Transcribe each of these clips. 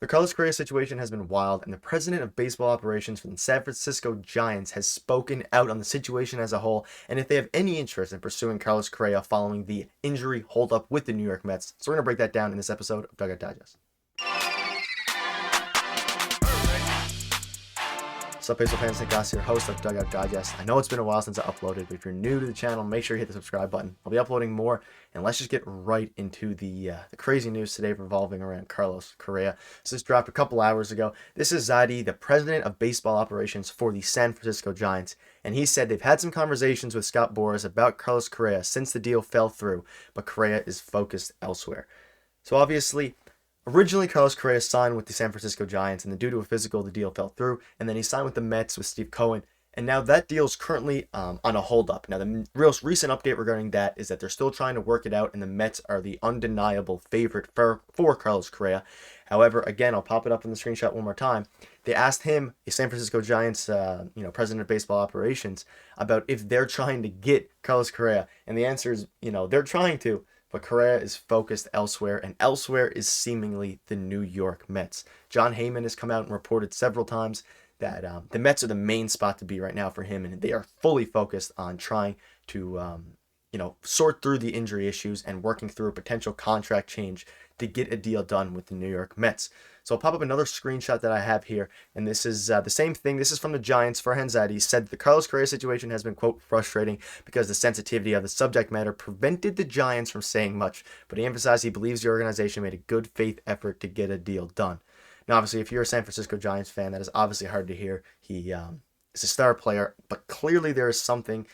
The Carlos Correa situation has been wild, and the president of baseball operations for the San Francisco Giants has spoken out on the situation as a whole, and if they have any interest in pursuing Carlos Correa following the injury holdup with the New York Mets. So we're going to break that down in this episode of Dugout Digest. What's up, baseball fans? Nick Gosse, your host of Dugout Digest. I know it's been a while since I uploaded, but if you're new to the channel, make sure you hit the subscribe button. I'll be uploading more, and let's just get right into the crazy news today revolving around Carlos Correa. This dropped a couple hours ago. This is Zaidi, the president of baseball operations for the San Francisco Giants, and he said they've had some conversations with Scott Boras about Carlos Correa since the deal fell through, but Correa is focused elsewhere. So obviously, originally, Carlos Correa signed with the San Francisco Giants, and then due to a physical, the deal fell through. And then he signed with the Mets with Steve Cohen, and now that deal is currently on a holdup. Now, the real recent update regarding that is that they're still trying to work it out, and the Mets are the undeniable favorite for Carlos Correa. However, again, I'll pop it up in the screenshot one more time. They asked him, a San Francisco Giants, president of baseball operations, about if they're trying to get Carlos Correa, and the answer is, they're trying to. But Correa is focused elsewhere, and elsewhere is seemingly the New York Mets. Jon Heyman has come out and reported several times that the Mets are the main spot to be right now for him, and they are fully focused on trying to, sort through the injury issues and working through a potential contract change to get a deal done with the New York Mets. So I'll pop up another screenshot that I have here, and this is the same thing. This is from the Giants. Farhan Zaidi said the Carlos Correa situation has been, quote, frustrating because the sensitivity of the subject matter prevented the Giants from saying much, but he emphasized he believes the organization made a good faith effort to get a deal done. Now, obviously, if you're a San Francisco Giants fan, that is obviously hard to hear. He is a star player, but clearly there is something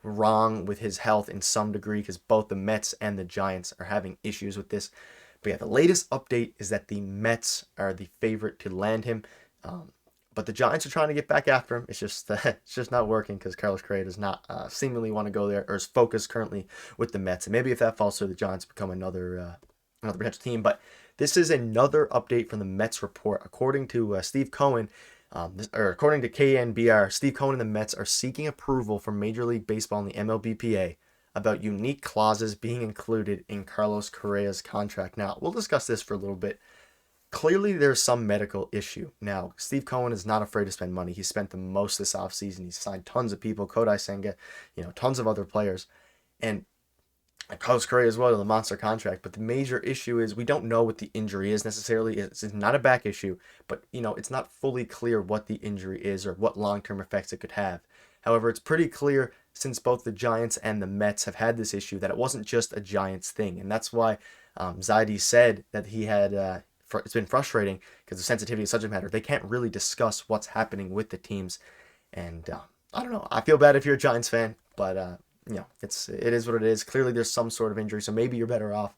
wrong with his health in some degree because both the Mets and the Giants are having issues with this. But yeah, the latest update is that the Mets are the favorite to land him. But the Giants are trying to get back after him. It's just not working because Carlos Correa does not seemingly want to go there or is focused currently with the Mets. And maybe if that falls through, the Giants become another potential team. But this is another update from the Mets report. According to Steve Cohen, according to KNBR, Steve Cohen and the Mets are seeking approval from Major League Baseball and the MLBPA about unique clauses being included in Carlos Correa's contract. Now, we'll discuss this for a little bit. Clearly, there's some medical issue. Now, Steve Cohen is not afraid to spend money. He spent the most this offseason. He's signed tons of people, Kodai Senga, tons of other players. And Carlos Correa as well, the monster contract. But the major issue is we don't know what the injury is necessarily. It's not a back issue, but it's not fully clear what the injury is or what long-term effects it could have. However, it's pretty clear since both the Giants and the Mets have had this issue that it wasn't just a Giants thing. And that's why Zaidi said that he had, it's been frustrating because the sensitivity of subject matter. They can't really discuss what's happening with the teams. And I don't know. I feel bad if you're a Giants fan, but it is what it is. Clearly, there's some sort of injury, so maybe you're better off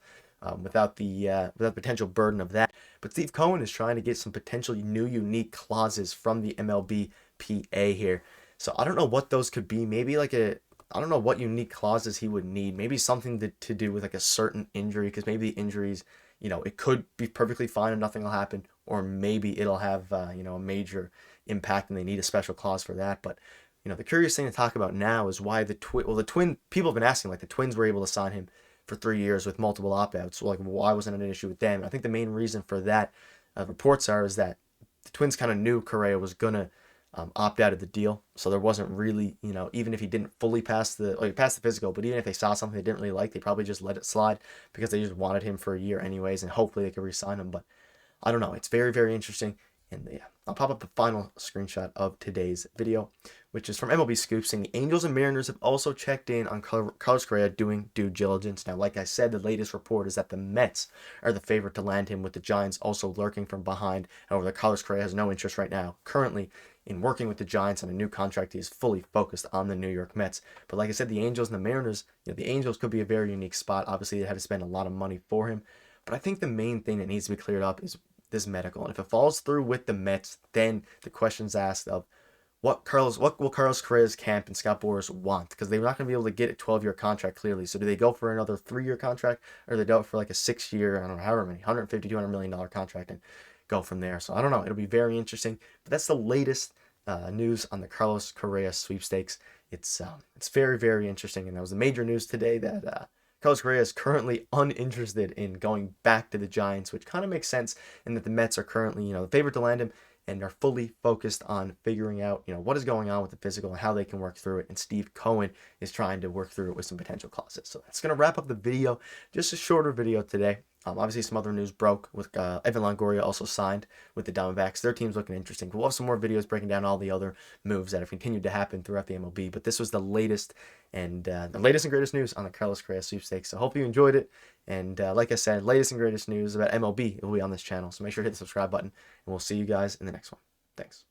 without the potential burden of that. But Steve Cohen is trying to get some potential new unique clauses from the MLBPA here. So I don't know what those could be. Maybe I don't know what unique clauses he would need. Maybe something to do with like a certain injury, because maybe the injuries, it could be perfectly fine and nothing will happen, or maybe it'll have a major impact and they need a special clause for that. But the curious thing to talk about now is why the Twin people have been asking, like the Twins were able to sign him for 3 years with multiple opt-outs. So like, why wasn't it an issue with them? I think the main reason for that reports is that the Twins kind of knew Correa was gonna opt out of the deal, so there wasn't really, even if he didn't fully pass the physical, but even if they saw something they didn't really like, they probably just let it slide because they just wanted him for a year anyways, and hopefully they could re-sign him. But I don't know. It's very, very interesting. And yeah, I'll pop up the final screenshot of today's video, which is from MLB Scoop, saying the Angels and Mariners have also checked in on Carlos Correa doing due diligence. Now, like I said, the latest report is that the Mets are the favorite to land him, with the Giants also lurking from behind. However, the Carlos Correa has no interest right now, currently, in working with the Giants on a new contract. He is fully focused on the New York Mets. But like I said, the Angels and the Mariners, the Angels could be a very unique spot. Obviously, they had to spend a lot of money for him. But I think the main thing that needs to be cleared up is this medical. And if it falls through with the Mets, then the question's asked of what will Carlos Correa's camp and Scott Boras want? Because they're not going to be able to get a 12-year contract clearly. So do they go for another 3-year contract, or do they go for like a 6-year, I don't know, however many, $150-200 million contract and go from there? So I don't know. It'll be very interesting. But that's the latest news on the Carlos Correa sweepstakes. It's very, very interesting. And that was the major news today, that Carlos Correa is currently uninterested in going back to the Giants, which kind of makes sense in that the Mets are currently, the favorite to land him and are fully focused on figuring out, what is going on with the physical and how they can work through it. And Steve Cohen is trying to work through it with some potential clauses. So that's going to wrap up the video. Just a shorter video today. Obviously, some other news broke with Evan Longoria also signed with the Diamondbacks. Their team's looking interesting. We'll have some more videos breaking down all the other moves that have continued to happen throughout the MLB. But this was the latest and greatest news on the Carlos Correa sweepstakes. So hope you enjoyed it. And like I said, latest and greatest news about MLB will be on this channel. So make sure to hit the subscribe button. And we'll see you guys in the next one. Thanks.